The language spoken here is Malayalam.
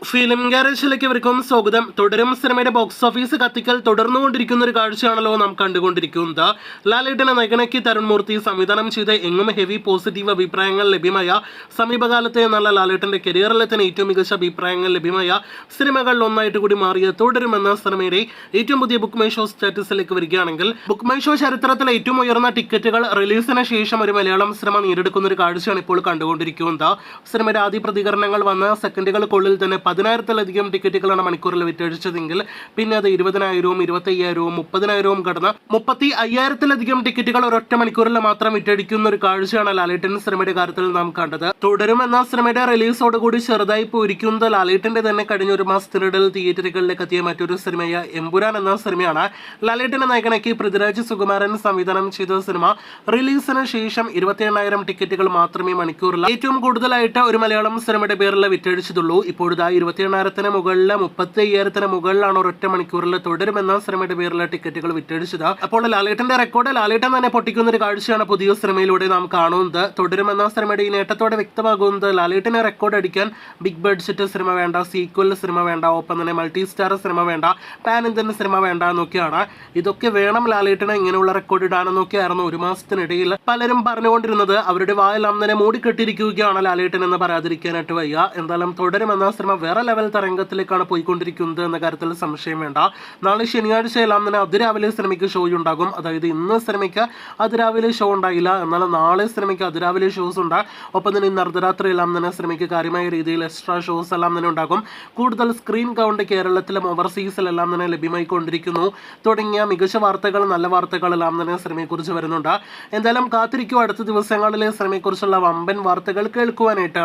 ഫിലിം ഗാരേജിലേക്ക് ഇവർക്കും സ്വാഗതം. തുടരും സിനിമയുടെ ബോക്സ് ഓഫീസ് കത്തിക്കൽ തുടർന്നുകൊണ്ടിരിക്കുന്ന ഒരു കാഴ്ചയാണല്ലോ നാം കണ്ടുകൊണ്ടിരിക്കുന്നത്. ലാലേട്ടനെ നായകനാക്കി തരുൺ മൂർത്തി സംവിധാനം ചെയ്ത എങ്ങും ഹെവി പോസിറ്റീവ് അഭിപ്രായങ്ങൾ ലഭ്യമായ സമീപകാലത്തെ നല്ല ലാലേട്ടന്റെ കരിയറിലെ തന്നെ ഏറ്റവും മികച്ച അഭിപ്രായങ്ങൾ ലഭ്യമായ സിനിമകളിൽ ഒന്നായിട്ട് കൂടി മാറിയ തുടരുമെന്ന സിനിമയുടെ ഏറ്റവും പുതിയ ബുക്ക് മൈ ഷോ സ്റ്റാറ്റസിലേക്ക് വരികയാണെങ്കിൽ ബുക്ക് മൈ ഷോ ചരിത്രത്തിലെ ഏറ്റവും ഉയർന്ന ടിക്കറ്റുകൾ റിലീസിന് ശേഷം ഒരു മലയാളം സിനിമ നേടിയെടുക്കുന്ന ഒരു കാഴ്ചയാണ് ഇപ്പോൾ കണ്ടുകൊണ്ടിരിക്കുന്നത്. സിനിമയുടെ ആദ്യ പ്രതികരണങ്ങൾ വന്ന സെക്കൻഡുകൾക്കുള്ളിൽ തന്നെ 10,000-ലധികം ടിക്കറ്റുകളാണ് മണിക്കൂറിൽ വിറ്റഴിച്ചതെങ്കിൽ പിന്നെ അത് 20,000-ഉം 25,000-ഉം 30,000-ഉം കടന്ന് 35,000-ലധികം ടിക്കറ്റുകൾ ഒരൊറ്റ മണിക്കൂറിൽ മാത്രം വിറ്റഴിക്കുന്ന ഒരു കാഴ്ചയാണ് ലാലേട്ടൻ സിനിമയുടെ കാര്യത്തിൽ നാം കണ്ടത്. തുടരും എന്ന സിനിമയുടെ റിലീസോടുകൂടി ചെറുതായി പോയിരിക്കുന്നത് ലാലേട്ടന്റെ തന്നെ കഴിഞ്ഞ ഒരു മാസത്തിനിടയിൽ തിയേറ്ററുകളിലേക്ക് എത്തിയ മറ്റൊരു സിനിമയായ എമ്പുരാൻ എന്ന സിനിമയാണ്. ലാലേട്ടന്റെ നായകനാക്കി പൃഥ്വിരാജ് സുകുമാരൻ സംവിധാനം ചെയ്ത സിനിമ റിലീസിന് ശേഷം 28,000 ടിക്കറ്റുകൾ മാത്രമേ മണിക്കൂറിൽ ഏറ്റവും കൂടുതലായിട്ട് ഒരു മലയാളം സിനിമയുടെ പേരിൽ വിറ്റഴിച്ചതുള്ളൂ. ഇപ്പോഴത്തെ 28,000-ന് മുകളിൽ 35,000-ന് മുകളിലാണ് ഒരൊറ്റ മണിക്കൂറിൽ തുടരുമെന്ന സിനിമയുടെ പേരിൽ ടിക്കറ്റുകൾ വിറ്റഴിച്ചത്. അപ്പോൾ ലാലേട്ടന്റെ റെക്കോർഡ് ലാലേട്ടൻ തന്നെ പൊട്ടിക്കുന്ന ഒരു കാഴ്ചയാണ് പുതിയ സിനിമയിലൂടെ നാം കാണുന്നത്. തുടരുമെന്ന സിനിമയുടെ ഈ നേട്ടത്തോടെ വ്യക്തമാകുന്നത് ലാലേട്ടനെ റെക്കോർഡ് അടിക്കാൻ ബിഗ് ബഡ്ജറ്റ് സിനിമ വേണ്ട, സീക്വൽ സിനിമ വേണ്ട, ഒപ്പം തന്നെ മൾട്ടി സ്റ്റാർ സിനിമ വേണ്ട, പാൻ ഇന്ത്യൻ സിനിമ വേണ്ട എന്നൊക്കെയാണ്. ഇതൊക്കെ വേണം ലാലേട്ടന് ഇങ്ങനെയുള്ള റെക്കോർഡ് ഇടാനെന്നൊക്കെയായിരുന്നു ഒരു മാസത്തിനിടയിൽ പലരും പറഞ്ഞുകൊണ്ടിരുന്നത്. അവരുടെ വായെല്ലാം തന്നെ മൂടിക്കെട്ടിരിക്കുകയാണ് ലാലേട്ടൻ എന്ന് പറയാതിരിക്കാനായിട്ട് വയ്യ. എന്തായാലും തുടരുമെന്ന സിനിമ വേറെ ലെവൽ തരംഗത്തിലേക്കാണ് പോയിക്കൊണ്ടിരിക്കുന്നത് എന്ന കാര്യത്തിൽ സംശയം വേണ്ട. നാളെ ശനിയാഴ്ച എല്ലാം തന്നെ അതിരാവിലെ സിനിമയ്ക്ക് ഷോ ഉണ്ടാകും. അതായത് ഇന്ന് സിനിമയ്ക്ക് അതിരാവിലെ ഷോ ഉണ്ടായില്ല, എന്നാൽ നാളെ സിനിമയ്ക്ക് അതിരാവിലെ ഷോസ് ഉണ്ട്. ഒപ്പം തന്നെ ഇന്ന് അർദ്ധരാത്രി എല്ലാം തന്നെ സിനിമയ്ക്ക് കാര്യമായ രീതിയിൽ എക്സ്ട്രാ ഷോസ് എല്ലാം തന്നെ ഉണ്ടാകും. കൂടുതൽ സ്ക്രീൻ കൗണ്ട് കേരളത്തിലും ഓവർസീസിലെല്ലാം തന്നെ ലഭ്യമായിക്കൊണ്ടിരിക്കുന്നു തുടങ്ങിയ മികച്ച വാർത്തകൾ, നല്ല വാർത്തകളെല്ലാം തന്നെ സിനിമയെക്കുറിച്ച് വരുന്നുണ്ട്. എന്തായാലും കാത്തിരിക്കും അടുത്ത ദിവസങ്ങളിലെ സിനിമയെക്കുറിച്ചുള്ള വമ്പൻ വാർത്തകൾ കേൾക്കുവാനായിട്ട്.